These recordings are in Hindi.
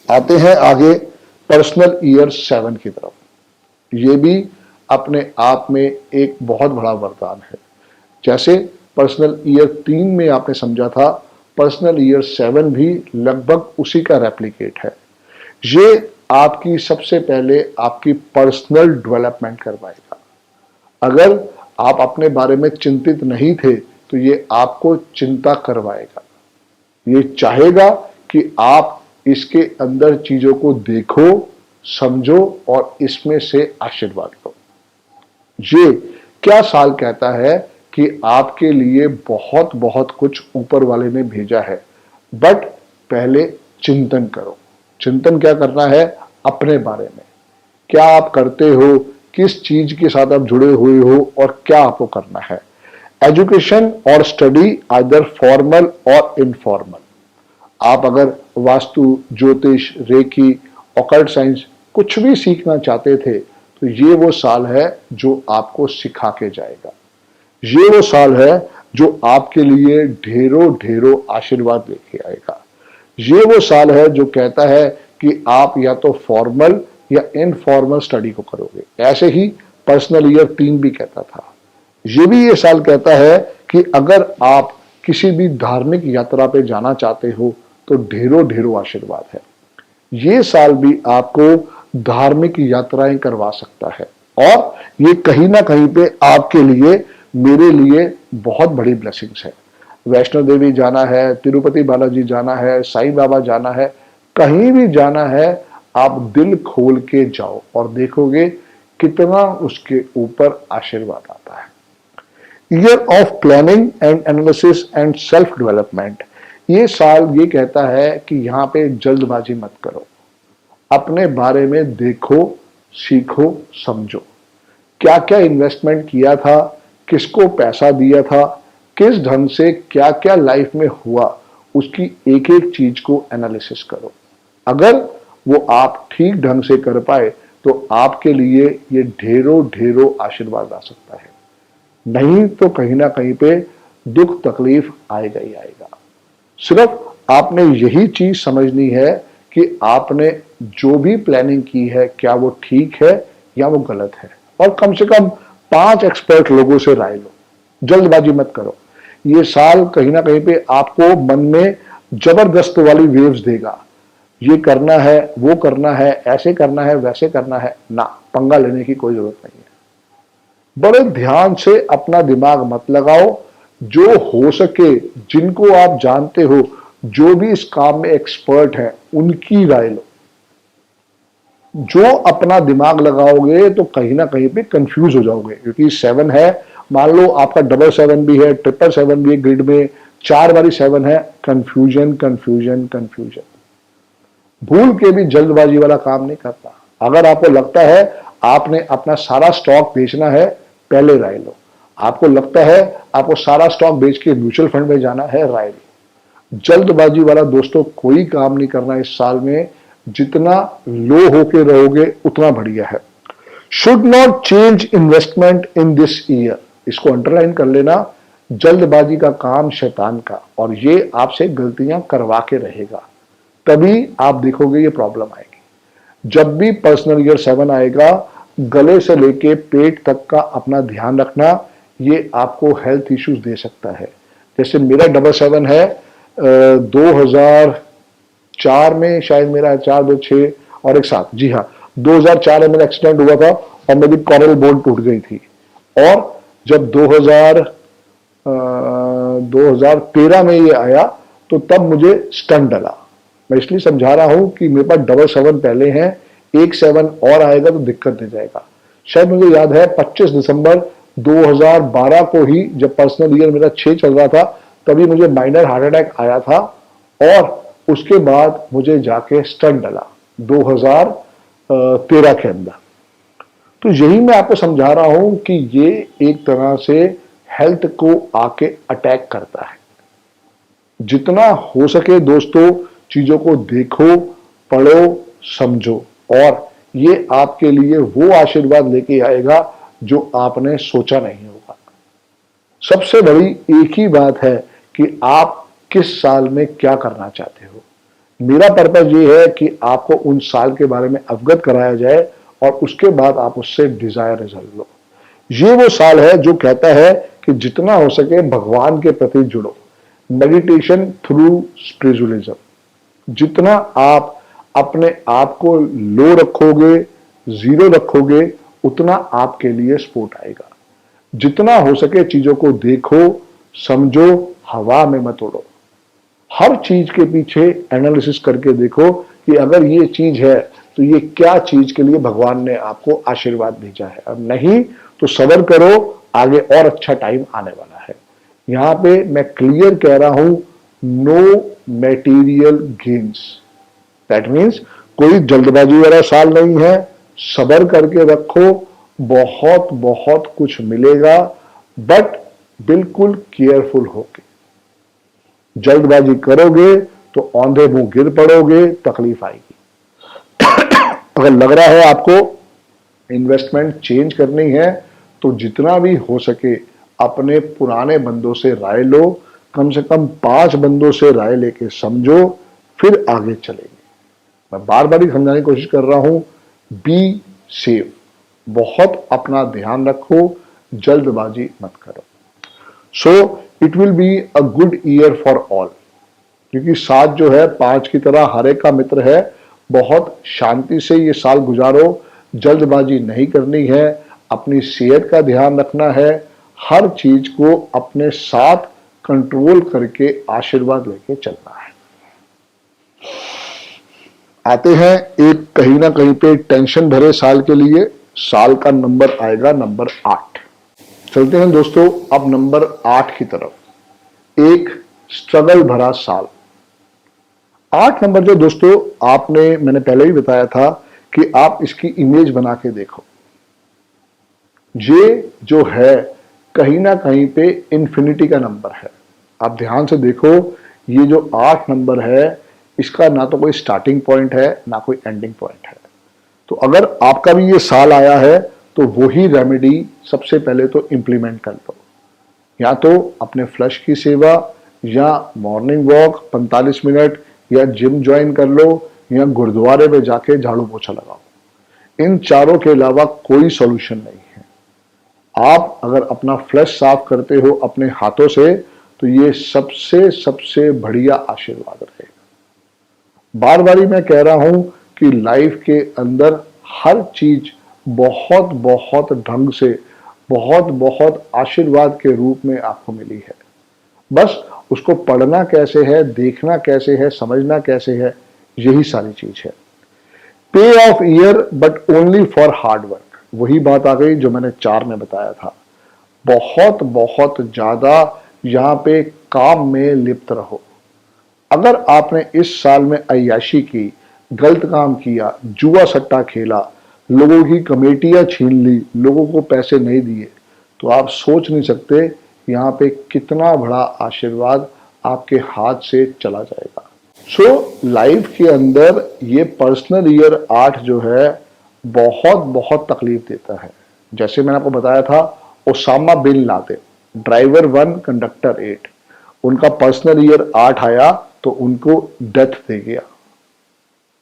आते हैं आगे पर्सनल ईयर 7 की तरफ। ये भी अपने आप में एक बहुत बड़ा वरदान है। जैसे पर्सनल ईयर 3 में आपने समझा था, पर्सनल ईयर 7 भी लगभग उसी का रेप्लिकेट है। ये आपकी सबसे पहले आपकी पर्सनल डेवलपमेंट करवाएगा। अगर आप अपने बारे में चिंतित नहीं थे तो ये आपको चिंता करवाएगा। ये चाहेगा कि आप इसके अंदर चीजों को देखो, समझो और इसमें से आशीर्वाद लो। ये क्या साल कहता है कि आपके लिए बहुत बहुत कुछ ऊपर वाले ने भेजा है, बट पहले चिंतन करो। चिंतन क्या करना है? अपने बारे में क्या आप करते हो, किस चीज के साथ आप जुड़े हुए हो और क्या आपको करना है। एजुकेशन और स्टडी आइदर फॉर्मल और इनफॉर्मल। आप अगर वास्तु, ज्योतिष, रेकी, ऑकल्ट साइंस कुछ भी सीखना चाहते थे तो ये वो साल है जो आपको सिखा के जाएगा। ये वो साल है जो आपके लिए ढेरों ढेरों आशीर्वाद लेके आएगा। ये वो साल है जो कहता है कि आप या तो फॉर्मल या इनफॉर्मल स्टडी को करोगे। ऐसे ही पर्सनल ईयर 3 भी कहता था। ये भी ये साल कहता है कि अगर आप किसी भी धार्मिक यात्रा पे जाना चाहते हो तो ढेरों ढेरों आशीर्वाद है। ये साल भी आपको धार्मिक यात्राएं करवा सकता है और ये कहीं ना कहीं पे आपके लिए, मेरे लिए बहुत बड़ी ब्लेसिंग्स है। वैष्णो देवी जाना है, तिरुपति बालाजी जाना है, साईं बाबा जाना है, कहीं भी जाना है, आप दिल खोल के जाओ और देखोगे कितना उसके ऊपर आशीर्वाद आता है। Year of planning and analysis and self development. ये साल ये कहता है कि यहाँ पे जल्दबाजी मत करो। अपने बारे में देखो, सीखो, समझो। क्या क्या इन्वेस्टमेंट किया था, किसको पैसा दिया था, किस ढंग से क्या क्या लाइफ में हुआ, उसकी एक एक चीज को एनालिसिस करो। अगर वो आप ठीक ढंग से कर पाए तो आपके लिए ये ढेरों ढेरों आशीर्वाद आ सकता है। नहीं तो कहीं ना कहीं पे दुख तकलीफ आएगा ही आएगा। सिर्फ आपने यही चीज समझनी है कि आपने जो भी प्लानिंग की है क्या वो ठीक है या वो गलत है, और कम से कम 5 एक्सपर्ट लोगों से राय लो। जल्दबाजी मत करो। ये साल कहीं ना कहीं पे आपको मन में जबरदस्त वाली वेव्स देगा। ये करना है, वो करना है, ऐसे करना है, वैसे करना है ना। पंगा लेने की कोई जरूरत नहीं है। बड़े ध्यान से अपना दिमाग मत लगाओ। जो हो सके, जिनको आप जानते हो, जो भी इस काम में एक्सपर्ट हैं, उनकी राय लो। जो अपना दिमाग लगाओगे तो कहीं ना कहीं पे कंफ्यूज हो जाओगे, क्योंकि 7 है। मान लो आपका 777 भी है, 777 भी है, ग्रिड में 4 बारी 7 है। Confusion confusion confusion. भूल के भी जल्दबाजी वाला काम नहीं करता। अगर आपको लगता है आपने अपना सारा स्टॉक बेचना है, पहले राय लो। आपको लगता है आपको सारा स्टॉक बेच के म्यूचुअल फंड में जाना है, राय लो। जल्दबाजी वाला दोस्तों कोई काम नहीं करना इस साल में। जितना लो होके रहोगे उतना बढ़िया है। Should not change investment in this year. इसको अंडरलाइन कर लेना। जल्दबाजी का काम शैतान का, और ये आपसे गलतियां करवा के रहेगा। तभी आप देखोगे ये प्रॉब्लम आएगी। जब भी पर्सनल ईयर 7 आएगा, गले से लेके पेट तक का अपना ध्यान रखना। ये आपको हेल्थ इश्यूज दे सकता है। जैसे मेरा 777 है, 2004 में शायद मेरा 4, 2, 6 और एक 7, जी हाँ 2004 में मेरा एक्सीडेंट हुआ था और मेरी कॉरल बोन टूट गई थी। और जब 2013 में ये आया तो तब मुझे स्टंट डला। मैं इसलिए समझा रहा हूं कि मेरे पास 777 पहले हैं, एक 7 और आएगा तो दिक्कत दे जाएगा। शायद मुझे याद है 25 दिसंबर 2012 को ही, जब पर्सनल ईयर मेरा 6 चल रहा था, तभी मुझे माइनर हार्ट अटैक आया था और उसके बाद मुझे जाके स्टंट डला 2013 के अंदर। तो यही मैं आपको समझा रहा हूं कि ये एक तरह से हेल्थ को आके अटैक करता है। जितना हो सके दोस्तों चीजों को देखो, पढ़ो, समझो, और ये आपके लिए वो आशीर्वाद लेके आएगा जो आपने सोचा नहीं होगा। सबसे बड़ी एक ही बात है कि आप किस साल में क्या करना चाहते हो। मेरा पर्पज ये है कि आपको उन साल के बारे में अवगत कराया जाए और उसके बाद आप उससे डिजायर रिजल्ट लो। ये वो साल है जो कहता है कि जितना हो सके भगवान के प्रति जुड़ो, मेडिटेशन थ्रू स्पिरिचुअलिज्म। जितना आप अपने आप को लो रखोगे, जीरो रखोगे, उतना आपके लिए सपोर्ट आएगा। जितना हो सके चीजों को देखो, समझो, हवा में मत उड़ो। हर चीज के पीछे एनालिसिस करके देखो कि अगर ये चीज है तो ये क्या चीज के लिए भगवान ने आपको आशीर्वाद भेजा है, और नहीं तो सबर करो, आगे और अच्छा टाइम आने वाला है। यहां पे मैं क्लियर कह रहा हूं, no material gains. That means कोई जल्दबाजी वाला साल नहीं है। सबर करके रखो, बहुत बहुत कुछ मिलेगा, बट बिल्कुल केयरफुल होके। जल्दबाजी करोगे तो औंधे मुंह गिर पड़ोगे, तकलीफ आएगी। अगर लग रहा है आपको इन्वेस्टमेंट चेंज करनी है तो जितना भी हो सके अपने पुराने बंदों से राय लो, कम से कम 5 बंदों से राय लेके समझो, फिर आगे चलेंगे। मैं बार बार ही समझाने की कोशिश कर रहा हूं, बी सेफ, बहुत अपना ध्यान रखो, जल्दबाजी मत करो। So it will be a good year for all, क्योंकि 7 जो है 5 की तरह हर एक का मित्र है। बहुत शांति से ये साल गुजारो, जल्दबाजी नहीं करनी है, अपनी सेहत का ध्यान रखना है, हर चीज को अपने साथ कंट्रोल करके आशीर्वाद लेके चलना है। आते हैं एक कहीं ना कहीं पे टेंशन भरे साल के लिए। साल का नंबर आएगा नंबर 8। चलते हैं दोस्तों अब नंबर 8 की तरफ। एक स्ट्रगल भरा साल। 8 नंबर जो दोस्तों मैंने पहले ही बताया था कि आप इसकी इमेज बना के देखो। ये जो है कहीं ना कहीं पे इंफिनिटी का नंबर है। आप ध्यान से देखो, ये जो 8 नंबर है इसका ना तो कोई स्टार्टिंग पॉइंट है ना कोई एंडिंग पॉइंट है। तो अगर आपका भी ये साल आया है तो वही रेमेडी सबसे पहले तो इंप्लीमेंट कर लो। या तो अपने फ्लश की सेवा, या मॉर्निंग वॉक 45 मिनट, या जिम ज्वाइन कर लो, या गुरुद्वारे में जाके झाड़ू पोछा लगाओ। इन चारों के अलावा कोई सॉल्यूशन नहीं है। आप अगर अपना फ्लश साफ करते हो अपने हाथों से तो ये सबसे सबसे बढ़िया आशीर्वाद रहेगा। बार बार मैं कह रहा हूं कि लाइफ के अंदर हर चीज बहुत बहुत ढंग से, बहुत बहुत आशीर्वाद के रूप में आपको मिली है। बस उसको पढ़ना कैसे है, देखना कैसे है, समझना कैसे है, यही सारी चीज है। पे of year but only for hard work. वही बात आ गई जो मैंने 4 में बताया था। बहुत बहुत ज्यादा यहां पे काम में लिप्त रहो। अगर आपने इस साल में अय्याशी की, गलत काम किया, जुआ सट्टा खेला, लोगों की कमेटियां छीन ली, लोगों को पैसे नहीं दिए, तो आप सोच नहीं सकते यहाँ पे कितना बड़ा आशीर्वाद आपके हाथ से चला जाएगा। सो लाइफ के अंदर ये पर्सनल ईयर 8 जो है बहुत बहुत तकलीफ देता है। जैसे मैंने आपको बताया था, Osama bin Laden, driver 1 conductor 8, उनका पर्सनल ईयर 8 आया तो उनको डेथ दे गया।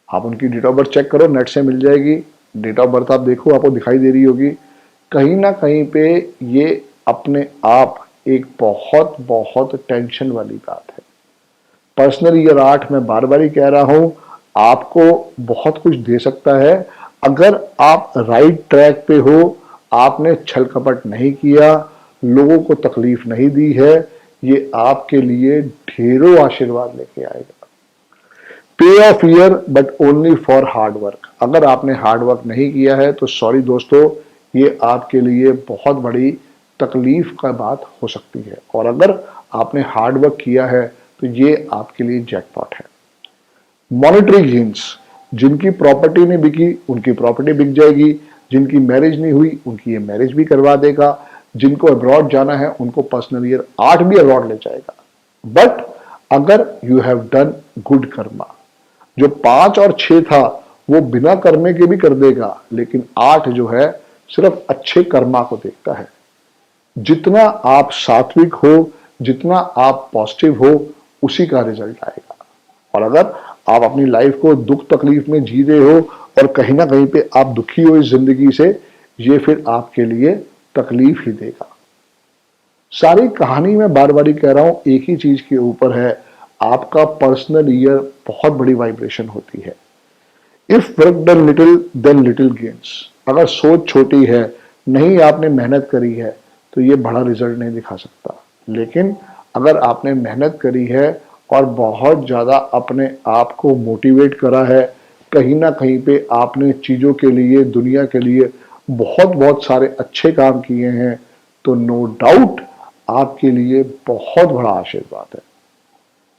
आप उनकी डेट ऑफ बर्थ चेक करो, नेट से मिल जाएगी। डेट ऑफ बर्थ आप देखो, आपको दिखाई दे रही होगी। कहीं ना कहीं पे ये अपने आप एक बहुत बहुत टेंशन वाली बात है। पर्सनल ईयर 8 में बार बार ही कह रहा हूं, आपको बहुत कुछ दे सकता है अगर आप राइट ट्रैक पे हो, आपने छल कपट नहीं किया, लोगों को तकलीफ नहीं दी है, ये आपके लिए ढेरों आशीर्वाद लेके आएगा। पे of year but only for hard work. अगर आपने हार्ड वर्क नहीं किया है तो सॉरी दोस्तों, ये आपके लिए बहुत बड़ी तकलीफ का बात हो सकती है। और अगर आपने हार्ड वर्क किया है तो ये आपके लिए जैकपॉट है। मॉनेटरी गेन्स, जिनकी प्रॉपर्टी नहीं बिकी उनकी प्रॉपर्टी बिक जाएगी, जिनकी मैरिज नहीं हुई उनकी ये मैरिज भी करवा देगा, जिनको अब्रॉड जाना है उनको पर्सनल ईयर 8 भी अब्रॉड ले जाएगा। बट अगर you have done good Karma, जो 5 और 6 था वो बिना कर्मे के भी कर देगा, लेकिन 8 जो है सिर्फ अच्छे कर्मा को देखता है। जितना आप सात्विक हो, जितना आप पॉजिटिव हो, उसी का रिजल्ट आएगा। और अगर आप अपनी लाइफ को दुख तकलीफ में जी रहे हो और कहीं ना कहीं पे आप दुखी हो इस जिंदगी से, ये फिर आपके लिए तकलीफ ही देगा। सारी कहानी मैं बार बार ही कह रहा हूं, एक ही चीज के ऊपर है, आपका पर्सनल ईयर बहुत बड़ी वाइब्रेशन होती है। If work done little then little gains. अगर सोच छोटी है, नहीं आपने मेहनत करी है, तो ये बड़ा रिजल्ट नहीं दिखा सकता। लेकिन अगर आपने मेहनत करी है और बहुत ज्यादा अपने आप को मोटिवेट करा है, कहीं ना कहीं पे आपने चीजों के लिए, दुनिया के लिए बहुत बहुत सारे अच्छे काम किए हैं, तो नो डाउट आपके लिए बहुत बड़ा आशीर्वाद है।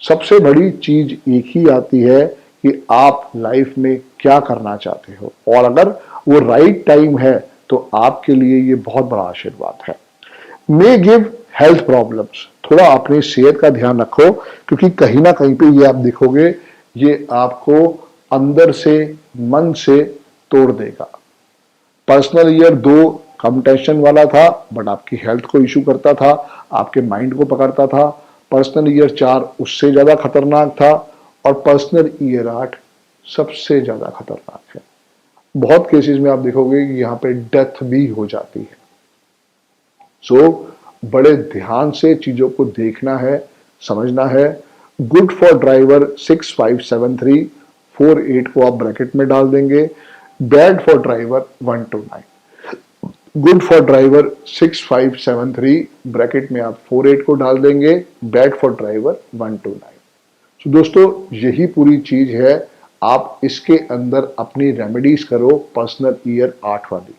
सबसे बड़ी चीज एक ही आती है कि आप लाइफ में क्या करना चाहते हो, और अगर वो राइट टाइम है तो आपके लिए ये बहुत बड़ा आशीर्वाद है। May give health problems. थोड़ा अपनी सेहत का ध्यान रखो, क्योंकि कहीं ना कहीं पे ये आप देखोगे, ये आपको अंदर से, मन से तोड़ देगा। पर्सनल ईयर 2 कम टेंशन वाला था, बट आपकी हेल्थ को इशू करता था, आपके माइंड को पकड़ता था। पर्सनल ईयर 4 उससे ज्यादा खतरनाक था, और पर्सनल ईयर 8 सबसे ज्यादा खतरनाक है। बहुत केसेस में आप देखोगे कि यहाँ पे डेथ भी हो जाती है। सो बड़े ध्यान से चीजों को देखना है, समझना है। गुड फॉर ड्राइवर 6573, 48 को आप ब्रैकेट में डाल देंगे। Bad for driver 1 to 9। Good for driver 6573, bracket में आप 48 को डाल देंगे। Bad for driver 1 to 9। तो दोस्तों यही पूरी चीज है। आप इसके अंदर अपनी रेमेडीज करो पर्सनल ईयर 8 वाली,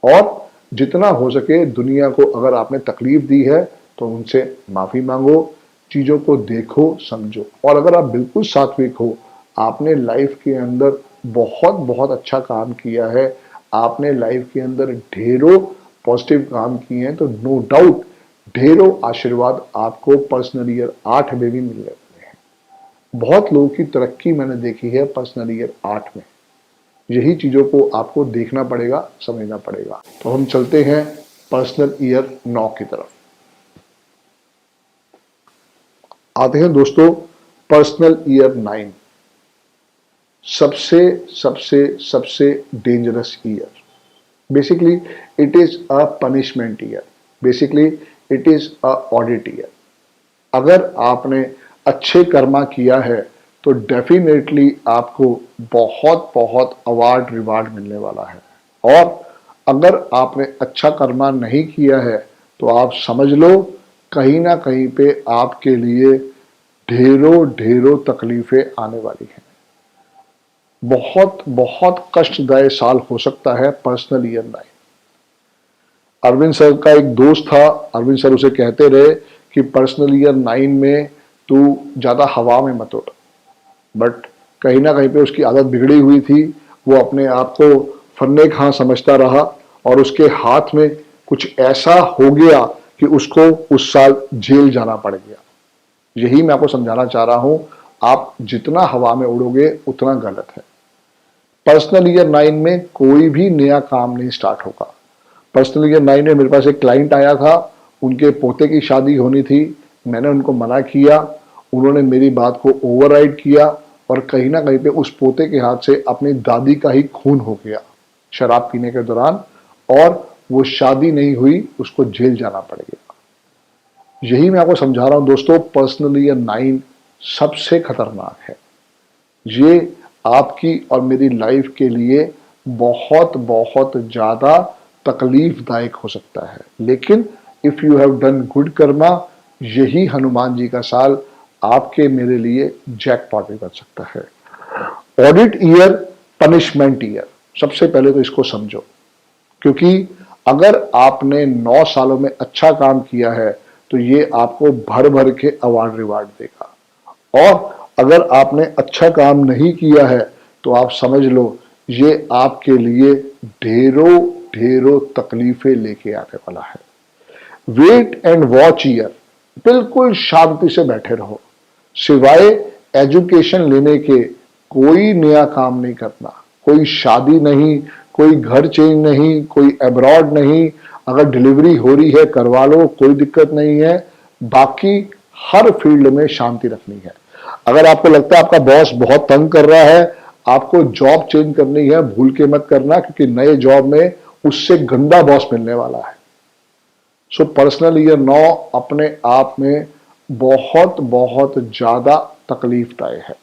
और जितना हो सके दुनिया को अगर आपने तकलीफ दी है तो उनसे माफी मांगो, चीजों को देखो, समझो। और अगर आप बिल्कुल सात्विक हो, आपने लाइफ के अंदर बहुत बहुत अच्छा काम किया है, आपने लाइफ के अंदर ढेरों पॉजिटिव काम किए हैं, तो नो डाउट ढेरों आशीर्वाद आपको पर्सनल ईयर 8 में भी मिलने वाले हैं। बहुत लोगों की तरक्की मैंने देखी है पर्सनल ईयर 8 में। यही चीजों को आपको देखना पड़ेगा, समझना पड़ेगा। तो हम चलते हैं पर्सनल ईयर 9 की तरफ। आते हैं दोस्तों पर्सनल ईयर 9, सबसे सबसे सबसे dangerous year. Basically it is a punishment year, basically it is a audit year. अगर आपने अच्छे कर्मा किया है तो डेफिनेटली आपको बहुत बहुत अवार्ड रिवार्ड मिलने वाला है, और अगर आपने अच्छा कर्मा नहीं किया है तो आप समझ लो कहीं ना कहीं पे आपके लिए ढेरों ढेरों तकलीफें आने वाली हैं। बहुत बहुत कष्टदायक साल हो सकता है पर्सनल ईयर 9। अरविंद सर का एक दोस्त था, अरविंद सर उसे कहते रहे कि पर्सनल ईयर 9 में तू ज्यादा हवा में मत उड़, बट कहीं ना कहीं पे उसकी आदत बिगड़ी हुई थी। वो अपने आप को फन्ने खां समझता रहा, और उसके हाथ में कुछ ऐसा हो गया कि उसको उस साल जेल जाना पड़ गया। यही मैं आपको समझाना चाह रहा हूं, आप जितना हवा में उड़ोगे उतना गलत है। पर्सनल ईयर 9 में कोई भी नया काम नहीं स्टार्ट होगा। पर्सनल ईयर 9 में मेरे पास एक क्लाइंट आया था, उनके पोते की शादी होनी थी। मैंने उनको मना किया, उन्होंने मेरी बात को ओवरराइड किया, और कहीं ना कहीं पे उस पोते के हाथ से अपनी दादी का ही खून हो गया शराब पीने के दौरान, और वो शादी नहीं हुई, उसको जेल जाना पड़ गया। यही मैं आपको समझा रहा हूं दोस्तों, पर्सनल ईयर 9 सबसे खतरनाक है। ये आपकी और मेरी लाइफ के लिए बहुत बहुत ज्यादा तकलीफदायक हो सकता है। लेकिन if you have done good Karma, यही हनुमान जी का साल आपके मेरे लिए जैकपॉट भी बन सकता है। ऑडिट ईयर, पनिशमेंट ईयर, सबसे पहले तो इसको समझो, क्योंकि अगर आपने 9 सालों में अच्छा काम किया है तो ये आपको भर भर के अवार्ड रिवार्ड देगा, और अगर आपने अच्छा काम नहीं किया है तो आप समझ लो ये आपके लिए ढेरों ढेरों तकलीफें लेके आने वाला है। वेट एंड वॉच ईयर, बिल्कुल शांति से बैठे रहो, सिवाय एजुकेशन लेने के कोई नया काम नहीं करना, कोई शादी नहीं, कोई घर चेंज नहीं, कोई अब्रॉड नहीं। अगर डिलीवरी हो रही है करवा लो, कोई दिक्कत नहीं है। बाकी हर फील्ड में शांति रखनी है। अगर आपको लगता है आपका बॉस बहुत तंग कर रहा है, आपको जॉब चेंज करनी है, भूल के मत करना, क्योंकि नए जॉब में उससे गंदा बॉस मिलने वाला है। सो पर्सनल ईयर 9 अपने आप में बहुत बहुत ज्यादा तकलीफदायक है।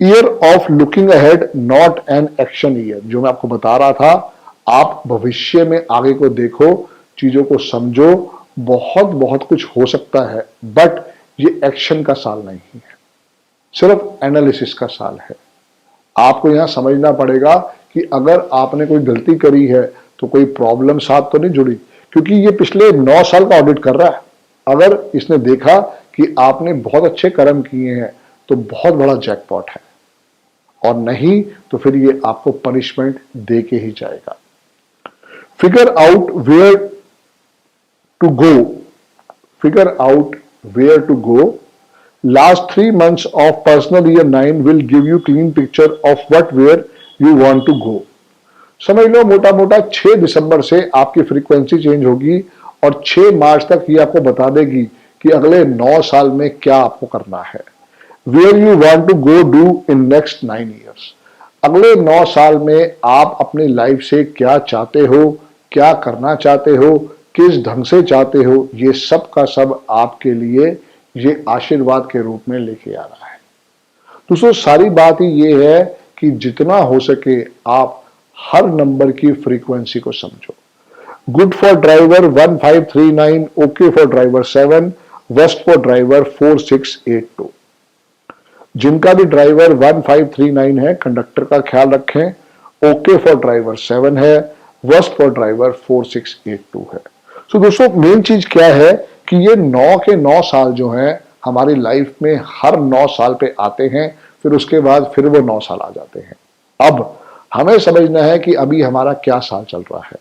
Year of looking ahead, not an action year. जो मैं आपको बता रहा था, आप भविष्य में आगे को देखो, चीजों को समझो, बहुत बहुत कुछ हो सकता है, बट ये एक्शन का साल नहीं है, सिर्फ एनालिसिस का साल है। आपको यहां समझना पड़ेगा कि अगर आपने कोई गलती करी है तो कोई प्रॉब्लम साथ तो नहीं जुड़ी, क्योंकि ये पिछले 9 साल का ऑडिट कर रहा है। अगर इसने देखा कि आपने बहुत अच्छे कर्म किए हैं तो बहुत बड़ा जैकपॉट है, और नहीं तो फिर ये आपको पनिशमेंट दे के ही जाएगा। Figure out where to go, figure out where to go. Last 3 months of personal year 9 will give you clean picture of what where you want to go. समझ लो मोटा मोटा 6 दिसंबर से आपकी फ्रीक्वेंसी चेंज होगी और 6 मार्च तक ये आपको बता देगी कि अगले 9 साल में क्या आपको करना है। Where you want to go do in next 9 years. अगले 9 साल में आप अपनी लाइफ से क्या चाहते हो, क्या करना चाहते हो, किस ढंग से चाहते हो, ये सब का सब आपके लिए ये आशीर्वाद के रूप में लेके आ रहा है। दोस्तों सारी बात ही ये है कि जितना हो सके आप हर नंबर की फ्रीक्वेंसी को समझो। Good for driver 1539, okay for driver 7, worst for driver 4682। जिनका भी ड्राइवर 1539 है, कंडक्टर का ख्याल रखें, ओके फॉर ड्राइवर 7 है, वर्स्ट फॉर ड्राइवर 4682 है। तो दोस्तों मेन चीज क्या है कि ये 9 के 9 साल जो हैं हमारी लाइफ में हर 9 साल पे आते हैं, फिर उसके बाद फिर वो 9 साल आ जाते हैं। अब हमें समझना है कि अभी हमारा क्या साल चल रहा है।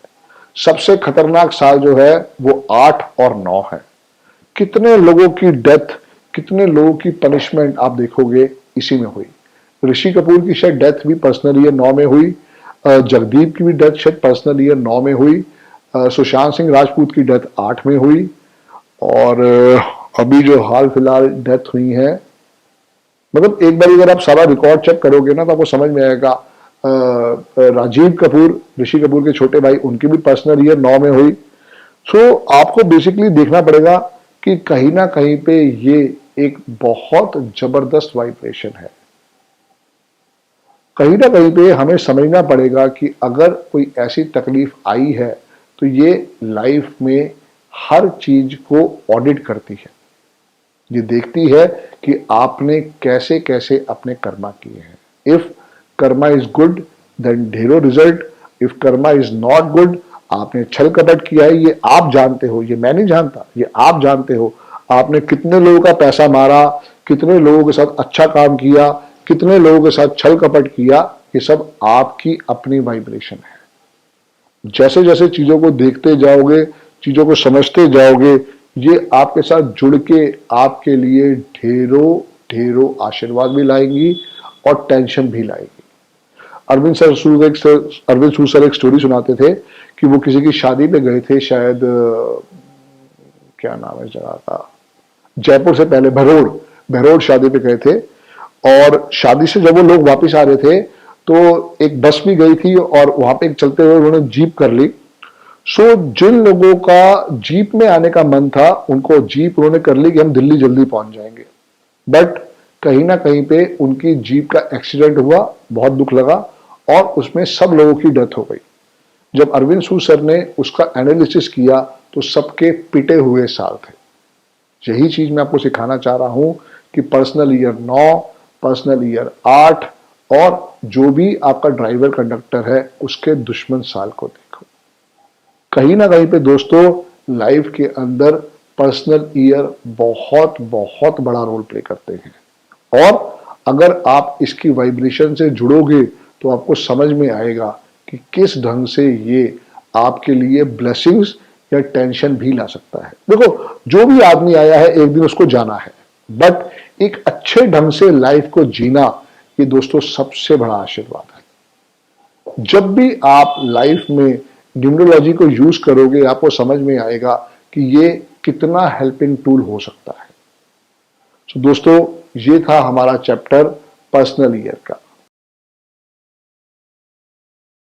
सबसे खतरनाक साल जो है वो 8 और 9 है। कितने लोगों की डेथ, कितने लोगों की पनिशमेंट आप देखोगे इसी में हुई। ऋषि कपूर की शायद डेथ भी पर्सनल ईयर 9 में हुई, जगदीप की भी डेथ शायद पर्सनल ईयर 9 में हुई, सुशांत सिंह राजपूत की डेथ 8 में हुई, और अभी जो हाल फिलहाल डेथ हुई है, मतलब एक बार अगर आप सारा रिकॉर्ड चेक करोगे ना तो आपको समझ में आएगा। राजीव कपूर, ऋषि कपूर के छोटे भाई, उनकी भी पर्सनल ईयर 9 में हुई। सो आपको बेसिकली देखना पड़ेगा कि कहीं ना कहीं पे ये एक बहुत जबरदस्त वाइब्रेशन है। कहीं ना कहीं पे हमें समझना पड़ेगा कि अगर कोई ऐसी तकलीफ आई है तो ये लाइफ में हर चीज को ऑडिट करती है। ये देखती है कि आपने कैसे कैसे अपने कर्मा किए हैं। If karma is good then ढेरों result, if karma is not good, आपने छल कपट किया है, ये आप जानते हो, ये मैं नहीं जानता, ये आप जानते हो। आपने कितने लोगों का पैसा मारा, कितने लोगों के साथ अच्छा काम किया, कितने लोगों के साथ छल कपट किया, ये सब आपकी अपनी वाइब्रेशन है। जैसे जैसे चीजों को देखते जाओगे, चीजों को समझते जाओगे, ये आपके साथ जुड़ के आपके लिए ढेरों ढेरों आशीर्वाद भी लाएंगी और टेंशन भी लाएगी। अरविंद सूद सर एक स्टोरी सुनाते थे कि वो किसी की शादी पे गए थे, शायद क्या नाम है जगह का, जयपुर से पहले भरोड़ शादी पे गए थे, और शादी से जब वो लोग वापस आ रहे थे तो एक बस भी गई थी और वहां पे चलते हुए उन्होंने जीप कर ली। सो जिन लोगों का जीप में आने का मन था उनको जीप उन्होंने कर ली कि हम दिल्ली जल्दी पहुंच जाएंगे, बट कहीं ना कहीं पे उनकी जीप का एक्सीडेंट हुआ, बहुत दुख लगा, और उसमें सब लोगों की डेथ हो गई। जब अरविंद सूद सर ने उसका एनालिसिस किया तो सबके पिटे हुए साल थे। यही चीज मैं आपको सिखाना चाह रहा हूं कि पर्सनल ईयर 9, पर्सनल ईयर 8 और जो भी आपका ड्राइवर कंडक्टर है उसके दुश्मन साल को देखो। कहीं ना कहीं पे दोस्तों लाइफ के अंदर पर्सनल ईयर बहुत बहुत बड़ा रोल प्ले करते हैं, और अगर आप इसकी वाइब्रेशन से जुड़ोगे तो आपको समझ में आएगा कि किस ढंग से ये आपके लिए ब्लेसिंग्स या टेंशन भी ला सकता है। देखो जो भी आदमी आया है एक दिन उसको जाना है, बट एक अच्छे ढंग से लाइफ को जीना ये दोस्तों सबसे बड़ा आशीर्वाद है। जब भी आप लाइफ में न्यूमरोलॉजी को यूज करोगे आपको समझ में आएगा कि ये कितना हेल्पिंग टूल हो सकता है। तो दोस्तों ये था हमारा चैप्टर पर्सनल ईयर का।